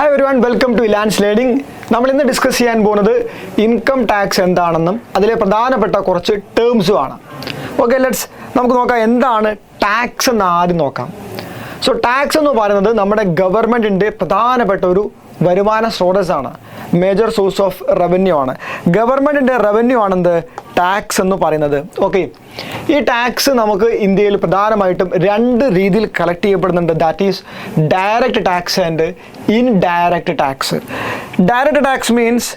Hi everyone, welcome to Indirect Learning. നമ്മൾ ഇന്ന് discuss ചെയ്യാൻ പോകുന്നത് ഇൻകം ടാക്സ് എന്താണെന്നും അതിലെ പ്രധാനപ്പെട്ട കുറച്ച് ടേംസും ആണ്. ഓക്കെ, നമുക്ക് നോക്കാം എന്താണ് ടാക്സ് എന്ന് ആദ്യം നോക്കാം. സോ ടാക്സ് എന്ന് പറയുന്നത് നമ്മുടെ ഗവൺമെൻറ്റിൻ്റെ പ്രധാനപ്പെട്ട ഒരു വരുമാന സ്രോതസ്സാണ്, മേജർ സോഴ്സ് ഓഫ് റവന്യൂ ആണ്. ഗവൺമെൻറ്റിൻ്റെ റവന്യൂ ആണെന്ത് ടാക്സ് എന്ന് പറയുന്നത്. ഓക്കെ, ഈ ടാക്സ് നമുക്ക് ഇന്ത്യയിൽ പ്രധാനമായിട്ടും രണ്ട് രീതിയിൽ കളക്ട് ചെയ്യപ്പെടുന്നുണ്ട്. That is direct tax and indirect tax. Direct tax means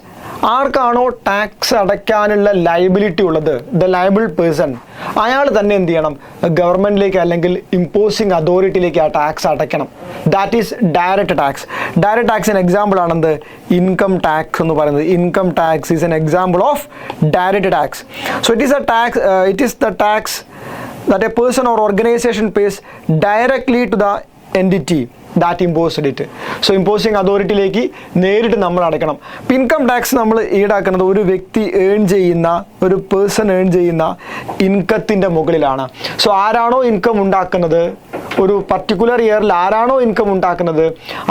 ആർക്കാണോ ടാക്സ് അടയ്ക്കാനുള്ള ലയബിലിറ്റി ഉള്ളത്, ദ ലയബിൾ പേഴ്സൺ, അയാൾ തന്നെ എന്ത് ചെയ്യണം, ഗവൺമെൻറ്റിലേക്ക് അല്ലെങ്കിൽ ഇമ്പോസിങ് അതോറിറ്റിയിലേക്ക് ആ ടാക്സ് അടയ്ക്കണം. That is direct tax. Direct ടാക്സിന് എക്സാമ്പിൾ ആണെന്ത് ഇൻകം ടാക്സ് എന്ന് പറയുന്നത്. Income tax is an example of direct tax. So it is the tax that a person or organization pays directly to the entity that imposed it. So imposing അതോറിറ്റിയിലേക്ക് നേരിട്ട് നമ്മൾ അടയ്ക്കണം. Income tax നമ്മൾ ഈടാക്കുന്നത് ഒരു വ്യക്തി ഒരു പേഴ്സൺ ഏൺ ചെയ്യുന്ന ഇൻകത്തിൻ്റെ മുകളിലാണ്. സോ ആരാണോ ഇൻകം ഉണ്ടാക്കുന്നത്, ഒരു പർട്ടിക്കുലർ ഇയറിൽ ആരാണോ ഇൻകം ഉണ്ടാക്കുന്നത്,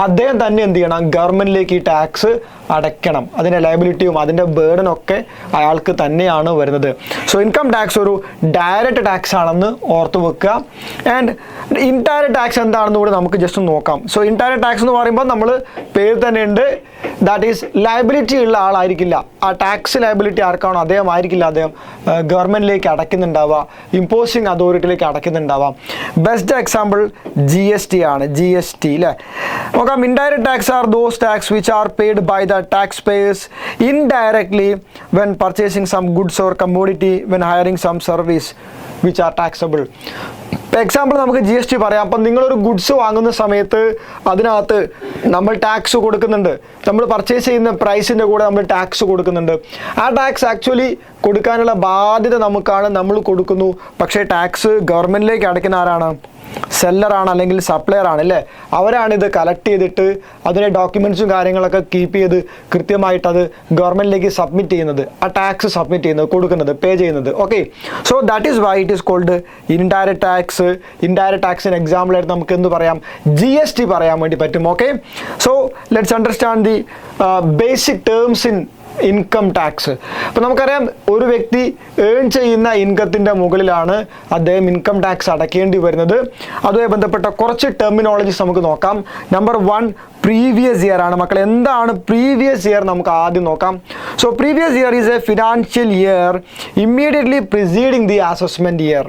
അദ്ദേഹം തന്നെ എന്ത് ചെയ്യണം, ഗവൺമെൻറ്റിലേക്ക് ഈ ടാക്സ് അടയ്ക്കണം. അതിൻ്റെ ലയബിലിറ്റിയും അതിൻ്റെ ബേർഡനൊക്കെ അയാൾക്ക് തന്നെയാണ് വരുന്നത്. സോ ഇൻകം ടാക്സ് ഒരു ഡയറക്റ്റ് ടാക്സ് ആണെന്ന് ഓർത്ത് വെക്കുക. ആൻഡ് ഇൻഡയറക്റ്റ് ടാക്സ് എന്താണെന്ന് കൂടി നമുക്ക് ജസ്റ്റ് നോക്കാം. സോ ഇൻഡയറക്റ്റ് ടാക്സ് എന്ന് പറയുമ്പോൾ നമ്മൾ പേര് തന്നെ ഉണ്ട്, ദാറ്റ് ഈസ് ലയബിലിറ്റി ഉള്ള ആളായിരിക്കില്ല. ആ ടാക്സ് ലയബിലിറ്റി ആർക്കാണോ അദ്ദേഹം ആയിരിക്കില്ല അദ്ദേഹം ഗവൺമെൻറ്റിലേക്ക് അടയ്ക്കുന്നുണ്ടാവുക, ഇമ്പോസിങ് അതോറിറ്റിയിലേക്ക് അടയ്ക്കുന്നുണ്ടാവാം. ബെസ്റ്റ് എക്സാമ്പിൾ GST ആണ്. GST അല്ലേ നോക്കാം. Indirect tax are those tax which are paid by the taxpayers indirectly when purchasing some goods or commodity, when hiring some service which are taxable. Example നമുക്ക് GST പറയാം. അപ്പം നിങ്ങളൊരു goods വാങ്ങുന്ന സമയത്ത് അതിനകത്ത് നമ്മൾ ടാക്സ് കൊടുക്കുന്നുണ്ട്. നമ്മൾ പർച്ചേസ് ചെയ്യുന്ന പ്രൈസിൻ്റെ കൂടെ നമ്മൾ ടാക്സ് കൊടുക്കുന്നുണ്ട്. ആ ടാക്സ് ആക്ച്വലി കൊടുക്കാനുള്ള ബാധ്യത നമുക്കാണ്, നമ്മൾ കൊടുക്കുന്നു. പക്ഷേ ടാക്സ് ഗവൺമെൻറ്റിലേക്ക് അടയ്ക്കുന്ന ആരാണ്? സെല്ലറാണ് അല്ലെങ്കിൽ സപ്ലയർ ആണ് അല്ലേ. അവരാണിത് കളക്ട് ചെയ്തിട്ട് അതിൻ്റെ ഡോക്യുമെൻറ്റ്സും കാര്യങ്ങളൊക്കെ കീപ്പ് ചെയ്ത് കൃത്യമായിട്ട് അത് ഗവൺമെൻറ്റിലേക്ക് സബ്മിറ്റ് ചെയ്യുന്നത്, ആ ടാക്സ് സബ്മിറ്റ് ചെയ്യുന്നത്, കൊടുക്കുന്നത്, പേ ചെയ്യുന്നത്. Okay, so that is why it is called indirect tax. Indirect ടാക്സിന് എക്സാമ്പിളായിട്ട് നമുക്ക് എന്ത് പറയാം, GST പറയാൻ വേണ്ടി പറ്റും. Okay, so let's understand the basic terms in income tax. അപ്പോൾ നമുക്കറിയാം ഒരു വ്യക്തി ഏൺ ചെയ്യുന്ന ഇൻകത്തിൻ്റെ മുകളിലാണ് അദ്ദേഹം ഇൻകം ടാക്സ് അടയ്ക്കേണ്ടി വരുന്നത്. അതുമായി ബന്ധപ്പെട്ട കുറച്ച് ടെർമിനോളജീസ് നമുക്ക് നോക്കാം. നമ്പർ 1 പ്രീവിയസ് ഇയർ ആണ്. മക്കൾ എന്താണ് പ്രീവിയസ് ഇയർ നമുക്ക് ആദ്യം നോക്കാം. So previous year is a financial year immediately preceding the assessment year.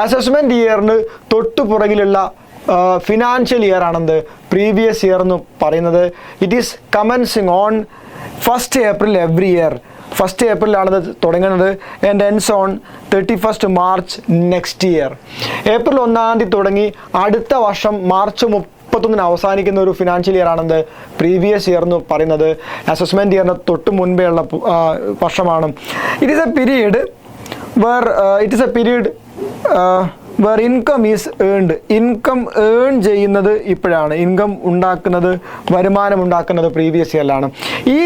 Assessment ഇയറിന് തൊട്ടു പുറകിലുള്ള ഫിനാൻഷ്യൽ ഇയർ ആണെന്ത് പ്രീവിയസ് ഇയർ എന്ന് പറയുന്നത്. It is commencing on 1st April every year. 1st April ആണത് തുടങ്ങുന്നത് and ends on 31st March next year. April 1 തുടങ്ങി അടുത്ത വർഷം മാർച്ച് 31 അവസാനിക്കുന്ന ഒരു ഫിനാൻഷ്യൽ ഇയർ ആണെന്ത് പ്രീവിയസ് ഇയർ എന്ന് പറയുന്നത്. അസസ്മെൻറ്റ് ഇയറിന് തൊട്ട് മുൻപേ ഉള്ള വർഷമാണ്. It is A period where income is earned. Income earn ചെയ്യുന്നത് ഇപ്പോഴാണ്. ഇൻകം ഉണ്ടാക്കുന്നത്, വരുമാനം ഉണ്ടാക്കുന്നത് പ്രീവിയസ് ഇയറിലാണ്. ഈ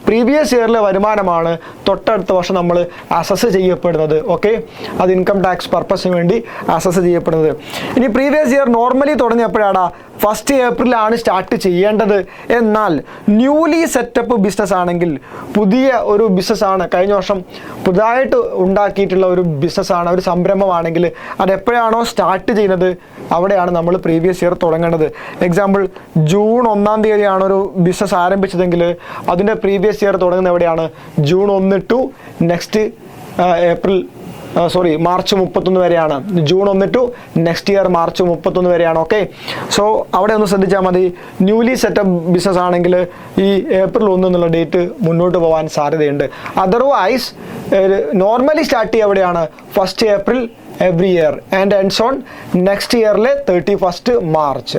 പ്രീവിയസ് ഇയറിലെ വരുമാനമാണ് തൊട്ടടുത്ത വർഷം നമ്മൾ അസസ് ചെയ്യപ്പെടുന്നത്. ഓക്കെ, അത് ഇൻകം ടാക്സ് പർപ്പസിന് വേണ്ടി അസസ് ചെയ്യപ്പെടുന്നത്. ഇനി പ്രീവിയസ് ഇയർ നോർമലി തുടങ്ങിയപ്പോഴാണ് 1st April സ്റ്റാർട്ട് ചെയ്യേണ്ടത്. എന്നാൽ ന്യൂലി സെറ്റപ്പ് ബിസിനസ് ആണെങ്കിൽ, പുതിയ ഒരു ബിസിനസ്സാണ്, കഴിഞ്ഞ വർഷം പുതുതായിട്ട് ഉണ്ടാക്കിയിട്ടുള്ള ഒരു ബിസിനസ്സാണ്, ഒരു സംരംഭമാണെങ്കിൽ അതെപ്പോഴാണോ സ്റ്റാർട്ട് ചെയ്യുന്നത് അവിടെയാണ് നമ്മൾ പ്രീവിയസ് ഇയർ തുടങ്ങേണ്ടത്. എക്സാമ്പിൾ June 1 ഒരു ബിസിനസ് ആരംഭിച്ചതെങ്കിൽ അതിൻ്റെ പ്രീവിയസ് ഇയർ തുടങ്ങുന്നത് എവിടെയാണ്? June 1 to നെക്സ്റ്റ് മാർച്ച് 31 വരെയാണ്. June 1 to next year March 31 വരെയാണ്. ഓക്കെ, സോ അവിടെ ഒന്ന് ശ്രദ്ധിച്ചാൽ മതി. ന്യൂലി സെറ്റപ്പ് ബിസിനസ് ആണെങ്കിൽ ഈ April 1 എന്നുള്ള ഡേറ്റ് മുന്നോട്ട് പോകാൻ സാധ്യതയുണ്ട്. അതർവൈസ് നോർമലി സ്റ്റാർട്ട് ചെയ്യുക എവിടെയാണ്? 1st April every year and ends on next ഇയറിലെ 31st March.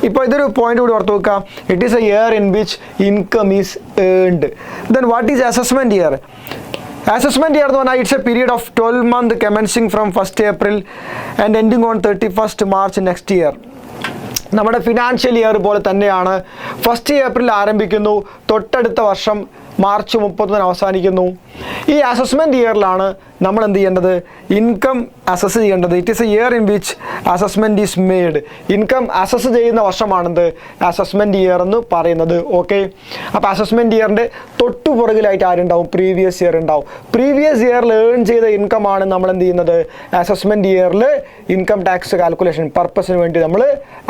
ഇപ്പോൾ ഇതൊരു പോയിന്റ് കൂടി ഓർത്ത് വെക്കാം. It is a year in which income is earned. Then what is assessment year? Assessment year എന്ന് പറഞ്ഞാൽ it's A period of 12 months commencing from 1st April and ending on 31st March next year. നമ്മുടെ financial year പോലെ തന്നെയാണ്. 1st April ആരംഭിക്കുന്നു, തൊട്ടടുത്ത വർഷം March 30 അവസാനിക്കുന്നു. ഈ അസസ്മെൻറ്റ് ഇയറിലാണ് നമ്മൾ എന്ത് ചെയ്യേണ്ടത്? ഇൻകം അസസ് ചെയ്യേണ്ടത്. It is a year in which assessment is made. Income assess ചെയ്യുന്ന വർഷമാണെന്ത്? അസസ്മെൻറ്റ് ഇയർ എന്ന് പറയുന്നത്. ഓക്കെ, അപ്പോൾ അസസ്മെൻറ്റ് ഇയറിൻ്റെ തൊട്ടു പുറകിലായിട്ട് ആരുണ്ടാവും? പ്രീവിയസ് ഇയർ ഉണ്ടാവും. പ്രീവിയസ് ഇയറിൽ ഏൺ ചെയ്ത ഇൻകമാണ് നമ്മൾ എന്ത് ചെയ്യുന്നത്? അസസ്മെൻറ്റ് ഇയറിൽ ഇൻകം ടാക്സ് കാൽക്കുലേഷൻ പർപ്പസിന് വേണ്ടി നമ്മൾ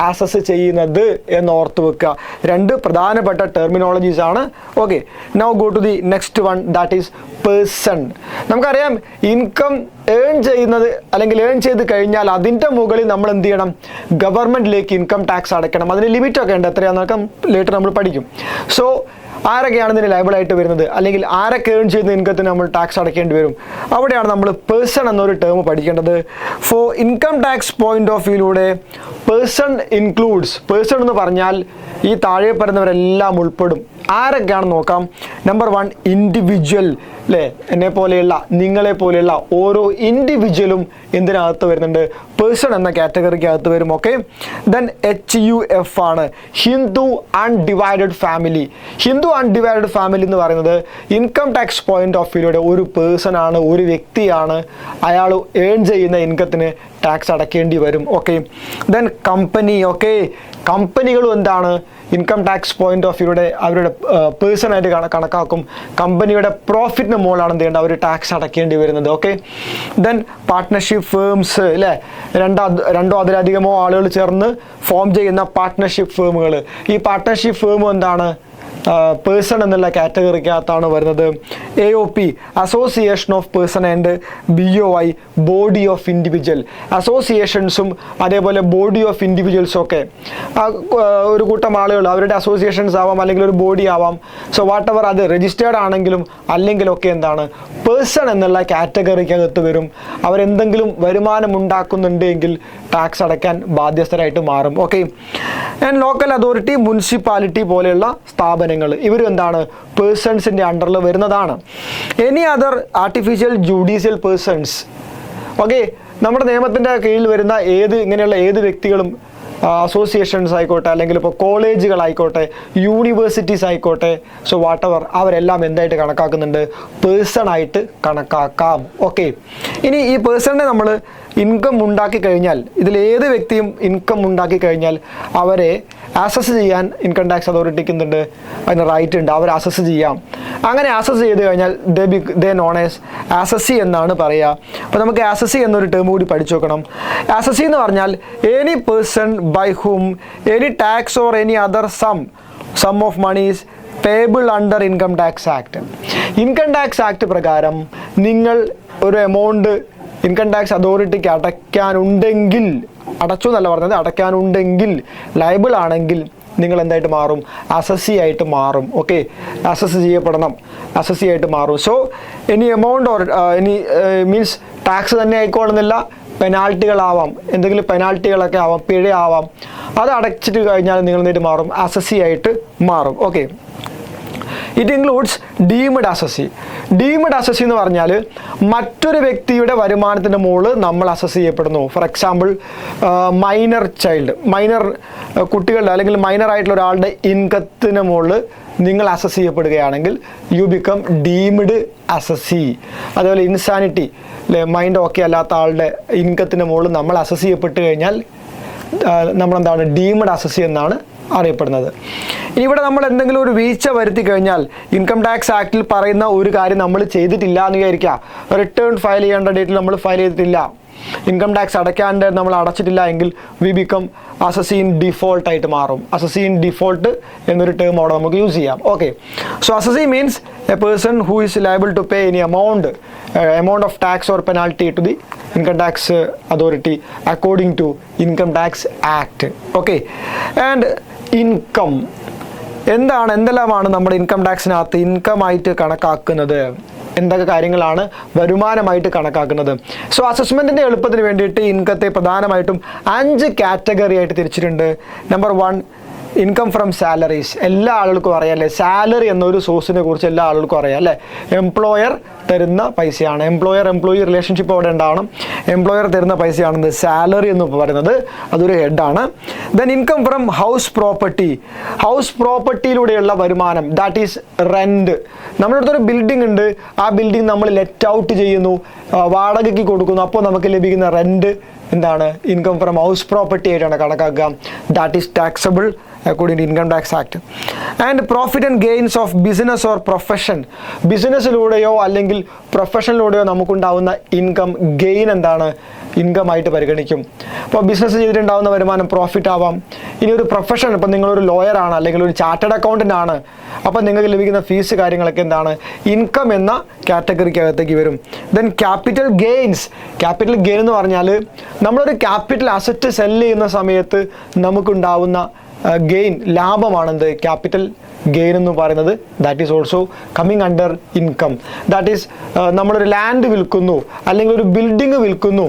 അസസ് ചെയ്യുന്നത് എന്ന് ഓർത്ത് വെക്കുക. രണ്ട് പ്രധാനപ്പെട്ട ടെർമിനോളജീസ് ആണ്. Okay, now go to the next one, that is person. നമുക്കറിയാം ഇൻകം ഏൺ ചെയ്യുന്നത് അല്ലെങ്കിൽ ഏൺ ചെയ്ത് കഴിഞ്ഞാൽ അതിൻ്റെ മുകളിൽ നമ്മൾ എന്ത് ചെയ്യണം? ഗവൺമെൻറ്റിലേക്ക് ഇൻകം ടാക്സ് അടയ്ക്കണം. അതിന് ലിമിറ്റൊക്കെ ഉണ്ട്, എത്രയാണെന്നൊക്കെ ലേറ്റർ നമ്മൾ പഠിക്കും. സോ ആരൊക്കെയാണ് ഇതിന് ലയബിളായിട്ട് വരുന്നത്, അല്ലെങ്കിൽ ആരൊക്കെ ഏൺ ചെയ്യുന്ന ഇൻകത്തിന് നമ്മൾ ടാക്സ് അടയ്ക്കേണ്ടി വരും? അവിടെയാണ് നമ്മൾ പേഴ്സൺ എന്നൊരു ടേം പഠിക്കേണ്ടത്. For income tax point of വ്യൂയിലൂടെ പേഴ്സൺ ഇൻക്ലൂഡ്സ്, പേഴ്സൺ എന്ന് പറഞ്ഞാൽ ഈ താഴെ പറയുന്നവരെല്ലാം ഉൾപ്പെടും. ആരൊക്കെയാണെന്ന് നോക്കാം. നമ്പർ 1, ഇൻഡിവിജ്വൽ, അല്ലേ? എന്നെ പോലെയുള്ള, നിങ്ങളെ പോലെയുള്ള ഓരോ ഇൻഡിവിജ്വലും എന്തിനകത്ത് വരുന്നുണ്ട്? പേഴ്സൺ എന്ന കാറ്റഗറിക്ക് അകത്ത് വരും. ഓക്കെ, ദെൻ HUF ആണ്, Hindu undivided family. Hindu undivided family എന്ന് പറയുന്നത് ഇൻകം ടാക്സ് പോയിന്റ് ഓഫ് വ്യൂയിലൂടെ ഒരു പേഴ്സൺ ആണ്, ഒരു വ്യക്തിയാണ്. അയാൾ ഏൺ ചെയ്യുന്ന ഇൻകത്തിന് ടാക്സ് അടയ്ക്കേണ്ടി വരും. Okay, then company. ഓക്കെ, കമ്പനികളും എന്താണ്? ഇൻകം ടാക്സ് പോയിന്റ് ഓഫ് വ്യൂയുടെ അവരുടെ പേഴ്സണായിട്ട് കണക്കാക്കും. കമ്പനിയുടെ പ്രോഫിറ്റിന് മുകളിലാണ് എന്ത് ചെയ്യേണ്ടത്? അവർ ടാക്സ് അടയ്ക്കേണ്ടി വരുന്നത്. ഓക്കെ, ദെൻ പാർട്ട്ണർഷിപ്പ് ഫേംസ്, അല്ലേ? രണ്ടോ അതിലധികമോ ആളുകൾ ചേർന്ന് ഫോം ചെയ്യുന്ന പാർട്ട്ണർഷിപ്പ് ഫേമുകൾ. ഈ പാർട്ട്ണർഷിപ്പ് ഫേം എന്താണ്? പേഴ്സൺ എന്നുള്ള കാറ്റഗറിക്കകത്താണ് വരുന്നത്. AOP, association of person and BOI, body of individual. അസോസിയേഷൻസും അതേപോലെ ബോഡി ഓഫ് ഇൻഡിവിജ്വൽസും ഒക്കെ ഒരു കൂട്ടം ആളുകൾ, അവരുടെ അസോസിയേഷൻസ് ആവാം അല്ലെങ്കിൽ ഒരു ബോഡി ആവാം. സോ വാട്ട് എവർ, അത് രജിസ്റ്റേർഡ് ആണെങ്കിലും അല്ലെങ്കിലൊക്കെ എന്താണ്? പേഴ്സൺ എന്നുള്ള കാറ്റഗറിക്കകത്ത് വരും. അവരെന്തെങ്കിലും വരുമാനം ഉണ്ടാക്കുന്നുണ്ടെങ്കിൽ ടാക്സ് അടയ്ക്കാൻ ബാധ്യസ്ഥരായിട്ട് മാറും. Okay, and local authority, municipality പോലെയുള്ള സ്ഥാപനങ്ങൾ, ഇവരും എന്താണ്? പേഴ്സൺസിൻ്റെ അണ്ടറിൽ വരുന്നതാണ്. Any other artificial judicial persons. Okay, നമ്മുടെ നിയമത്തിൻ്റെ കീഴിൽ വരുന്ന ഇങ്ങനെയുള്ള ഏത് വ്യക്തികളും, അസോസിയേഷൻസ് ആയിക്കോട്ടെ, അല്ലെങ്കിൽ ഇപ്പോൾ കോളേജുകളായിക്കോട്ടെ, യൂണിവേഴ്സിറ്റീസ് ആയിക്കോട്ടെ, സോ വാട്ട് എവർ, അവരെല്ലാം എന്തായിട്ട് കണക്കാക്കുന്നുണ്ട്? പേഴ്സൺ ആയിട്ട് കണക്കാക്കാം. ഓക്കെ, ഇനി ഈ പേഴ്സണിനെ നമ്മൾ ഇൻകം ഉണ്ടാക്കി കഴിഞ്ഞാൽ, ഇതിലേത് വ്യക്തിയും ഇൻകം ഉണ്ടാക്കി കഴിഞ്ഞാൽ അവരെ അസസ് ചെയ്യാൻ ഇൻകം ടാക്സ് അതോറിറ്റിക്ക് എന്തുണ്ട്? അതിന് റൈറ്റ് ഉണ്ട്. അവർ അസസ് ചെയ്യാം. അങ്ങനെ അസസ് ചെയ്ത് കഴിഞ്ഞാൽ ദേ നോൺ ആസ് അസസി എന്നാണ് പറയുക. അപ്പോൾ നമുക്ക് അസസി എന്നൊരു ടേം കൂടി പഠിച്ചു നോക്കണം. അസസി എന്ന് പറഞ്ഞാൽ any person by whom any tax or any other sum of moneys payable under income tax act. Income tax act പ്രകാരം നിങ്ങൾ ഒരു എമൗണ്ട് ഇൻകം ടാക്സ് അതോറിറ്റിക്ക് അടയ്ക്കാനുണ്ടെങ്കിൽ, അടച്ചു എന്നല്ല പറഞ്ഞത്, അടയ്ക്കാനുണ്ടെങ്കിൽ, ലയബിൾ ആണെങ്കിൽ നിങ്ങൾ എന്തായിട്ട് മാറും? അസസി ആയിട്ട് മാറും. ഓക്കെ, അസസ് ചെയ്യപ്പെടണം, അസസി ആയിട്ട് മാറും. So any amount or any means tax തന്നെ ആയിക്കോളുന്നില്ല, പെനാൽറ്റികളാവാം, എന്തെങ്കിലും പെനാൽറ്റികളൊക്കെ ആവാം, പിഴ ആവാം. അത് അടച്ചിട്ട് കഴിഞ്ഞാൽ നിങ്ങൾ എന്തായിട്ട് മാറും? അസസി ആയിട്ട് മാറും. Okay, it includes deemed assessee. Deemed assessee എന്ന് പറഞ്ഞാൽ മറ്റൊരു വ്യക്തിയുടെ വരുമാനത്തിൻ്റെ മുകളിൽ നമ്മൾ അസസ് ചെയ്യപ്പെടുന്നു. For example, minor child, minor കുട്ടികളുടെ അല്ലെങ്കിൽ മൈനർ ആയിട്ടുള്ള ഒരാളുടെ ഇൻകത്തിന് മുകളിൽ നിങ്ങൾ അസസ് ചെയ്യപ്പെടുകയാണെങ്കിൽ യു ബിക്കം ഡീംഡ് അസസി. അതേപോലെ ഇൻസാനിറ്റി, അല്ലെ, മൈൻഡ് ഓക്കെ അല്ലാത്ത ആളുടെ ഇൻകത്തിന് മുകളിൽ നമ്മൾ അസസ് ചെയ്യപ്പെട്ട് കഴിഞ്ഞാൽ നമ്മളെന്താണ്? ഡീംഡ് അസസി എന്നാണ് അറിയപ്പെടുന്നത്. ഇനി ഇവിടെ നമ്മൾ എന്തെങ്കിലും ഒരു വീഴ്ച വരുത്തി കഴിഞ്ഞാൽ, ഇൻകം ടാക്സ് ആക്ടിൽ പറയുന്ന ഒരു കാര്യം നമ്മൾ ചെയ്തിട്ടില്ല എന്ന് വിചാരിക്കുക, റിട്ടേൺ ഫയൽ ചെയ്യേണ്ട ഡേറ്റിൽ നമ്മൾ ഫയൽ ചെയ്തിട്ടില്ല, ഇൻകം ടാക്സ് അടയ്ക്കാണ്ട് നമ്മൾ അടച്ചിട്ടില്ല എങ്കിൽ we become assessee in default ആയിട്ട് മാറും. അസസി ഇൻ ഡിഫോൾട്ട് എന്നൊരു ടേം അവിടെ നമുക്ക് യൂസ് ചെയ്യാം. Okay, so assessee means a person who is liable to pay any amount of tax or penalty to the income tax authority according to Income Tax Act. Okay, and income എന്തെല്ലാമാണ് നമ്മുടെ income ടാക്സിനകത്ത് income ആയിട്ട് കണക്കാക്കുന്നത്? എന്തൊക്കെ കാര്യങ്ങളാണ് വരുമാനമായിട്ട് കണക്കാക്കുന്നത്? So അസസ്മെൻറ്റിൻ്റെ എളുപ്പത്തിന് വേണ്ടിയിട്ട് ഇൻകത്തെ പ്രധാനമായിട്ടും 5 കാറ്റഗറി ആയിട്ട് തിരിച്ചിട്ടുണ്ട്. Number 1, income from salaries. എല്ലാ ആളുകൾക്കും അറിയാം, അല്ലേ? സാലറി എന്നൊരു സോഴ്സിനെ കുറിച്ച് എല്ലാ ആളുകൾക്കും അറിയാം, അല്ലേ? എംപ്ലോയർ തരുന്ന പൈസയാണ്. എംപ്ലോയർ എംപ്ലോയി റിലേഷൻഷിപ്പ് അവിടെ ഉണ്ടാവണം. എംപ്ലോയർ തരുന്ന പൈസയാണ് സാലറി എന്ന് പറയുന്നത്, അതൊരു ഹെഡാണ്. Then income from house property, house പ്രോപ്പർട്ടിയിലൂടെയുള്ള വരുമാനം, ദാറ്റ് ഈസ് റെൻറ്റ്. നമ്മുടെ അടുത്തൊരു ബിൽഡിംഗ് ഉണ്ട്, ആ ബിൽഡിംഗ് നമ്മൾ ലെറ്റ് ഔട്ട് ചെയ്യുന്നു, വാടകയ്ക്ക് കൊടുക്കുന്നു, അപ്പോൾ നമുക്ക് ലഭിക്കുന്ന റെൻറ്റ് എന്താണ്? ഇൻകം ഫ്രം ഹൗസ് പ്രോപ്പർട്ടി ആയിട്ടാണ് കണക്കാക്കുക. That is taxable according to income tax act. And profit and gains of business or profession, ബിസിനസ്സിലൂടെയോ അല്ലെങ്കിൽ പ്രൊഫഷനിലൂടെയോ നമുക്കുണ്ടാവുന്ന ഇൻകം ഗെയിൻ എന്താണ്? ഇൻകം ആയിട്ട് പരിഗണിക്കും. അപ്പോൾ ബിസിനസ് ചെയ്തിട്ടുണ്ടാകുന്ന വരുമാനം പ്രോഫിറ്റ് ആവാം. ഇനി ഒരു പ്രൊഫഷൻ, ഇപ്പം നിങ്ങളൊരു ലോയറാണ് അല്ലെങ്കിൽ ഒരു ചാർട്ടേഡ് അക്കൗണ്ടൻ്റ് ആണ്, അപ്പോൾ നിങ്ങൾക്ക് ലഭിക്കുന്ന ഫീസ് കാര്യങ്ങളൊക്കെ എന്താണ്? ഇൻകം എന്ന കാറ്റഗറിക്കകത്തേക്ക് വരും. Then capital gains, capital gain എന്ന് പറഞ്ഞാൽ നമ്മളൊരു ക്യാപിറ്റൽ അസറ്റ് സെല്ല് ചെയ്യുന്ന സമയത്ത് നമുക്കുണ്ടാവുന്ന ഗെയിൻ, ലാഭമാണെന്ത്? ക്യാപിറ്റൽ ഗെയിൻ എന്ന് പറയുന്നത്. That is also coming under income. That is നമ്മളൊരു ലാൻഡ് വിൽക്കുന്നു അല്ലെങ്കിൽ ഒരു ബിൽഡിംഗ് വിൽക്കുന്നു,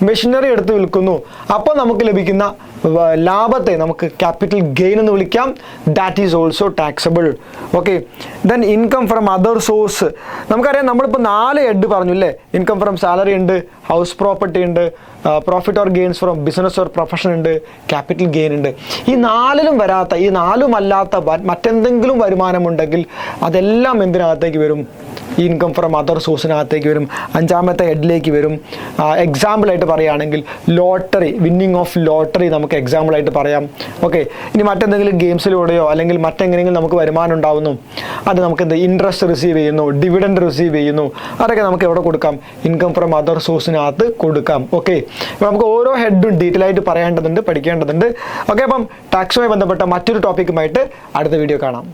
മെഷീനറി എടുത്ത് വിൽക്കുന്നു, അപ്പോൾ നമുക്ക് ലഭിക്കുന്ന ലാഭത്തെ നമുക്ക് ക്യാപിറ്റൽ ഗെയിൻ എന്ന് വിളിക്കാം. That is also taxable. Okay. Then income from other source, നമുക്കറിയാം നമ്മളിപ്പോൾ 4 ഹെഡ് പറഞ്ഞു അല്ലേ? ഇൻകം ഫ്രം സാലറി ഉണ്ട്, ഹൗസ് പ്രോപ്പർട്ടി ഉണ്ട്, profit or gains from business or profession ഉണ്ട്, ക്യാപിറ്റൽ ഗെയിൻ ഉണ്ട്. ഈ 4ലും വരാത്ത, ഈ 4ലും അല്ലാത്ത മറ്റെന്തെങ്കിലും വരുമാനമുണ്ടെങ്കിൽ അതെല്ലാം എന്തിനകത്തേക്ക് വരും? ഇൻകം ഫ്രം അതർ സോഴ്സിനകത്തേക്ക് വരും. 5ാമത്തെ ഹെഡിലേക്ക് വരും. എക്സാമ്പിളായിട്ട് പറയുകയാണെങ്കിൽ ലോട്ടറി, വിന്നിങ് ഓഫ് ലോട്ടറി നമുക്ക് എക്സാമ്പിളായിട്ട് പറയാം. ഓക്കെ. ഇനി മറ്റെന്തെങ്കിലും ഗെയിംസിലൂടെയോ അല്ലെങ്കിൽ മറ്റെങ്ങനെയെങ്കിലും നമുക്ക് വരുമാനം ഉണ്ടാവുന്നു, അത് നമുക്ക് എന്ത്? ഇൻട്രസ്റ്റ് റിസീവ് ചെയ്യുന്നു, ഡിവിഡൻഡ് റിസീവ് ചെയ്യുന്നു, അതൊക്കെ നമുക്ക് എവിടെ കൊടുക്കാം? ഇൻകം ഫ്രം അതർ സോഴ്സിനകത്ത് കൊടുക്കാം. ഓക്കെ. അപ്പോൾ നമുക്ക് ഓരോ ഹെഡും ഡീറ്റെയിൽ ആയിട്ട് പറയേണ്ടതുണ്ട്, പഠിക്കേണ്ടതുണ്ട്. ഓക്കെ. അപ്പം ടാക്സുമായി ബന്ധപ്പെട്ട മറ്റൊരു ടോപ്പിക്കുമായിട്ട് അടുത്ത വീഡിയോ കാണാം.